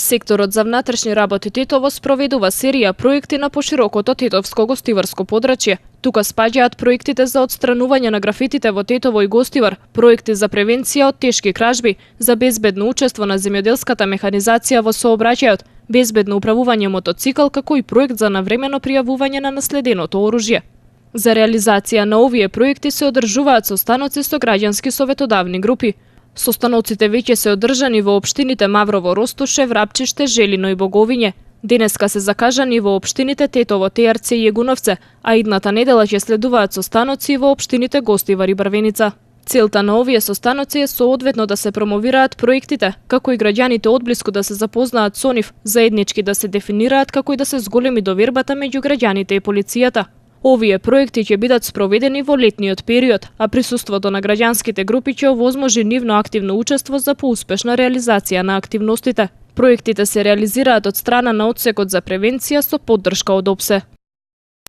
Секторот за внатрешни работи Тетово спроведува серија проекти на поширокото тетовско гостиварско подрачје. Тука спаѓаат проектите за отстранување на графитите во Тетово и Гостивар, проекти за превенција од тешки кражби, за безбедно учество на земјоделската механизација во сообраќајот, безбедно управување мотоцикл, како и проект за навремено пријавување на наследеното оружје. За реализација на овие проекти се одржуваат состаноци со граѓански советодавни групи. Состаноците веќе се одржани во општините Маврово, Ростуше, Врапчиште, Желино и Боговиње. Денеска се закажани во општините Тетово, Теарце и Јегуновце, а идната недела ќе следуваат состаноци во општините Гостивар и Брвеница. Целта на овие состаноци е соодветно да се промовираат проектите, како и граѓаните одблиску да се запознаат со нив, заеднички да се дефинираат, како и да се зголеми довербата меѓу граѓаните и полицијата. Овие проекти ќе бидат спроведени во летниот период, а присуството на граѓанските групи ќе овозможи нивно активно учество за поуспешна реализација на активностите. Проектите се реализираат од страна на Одсекот за превенција со поддршка од ОПСЕ.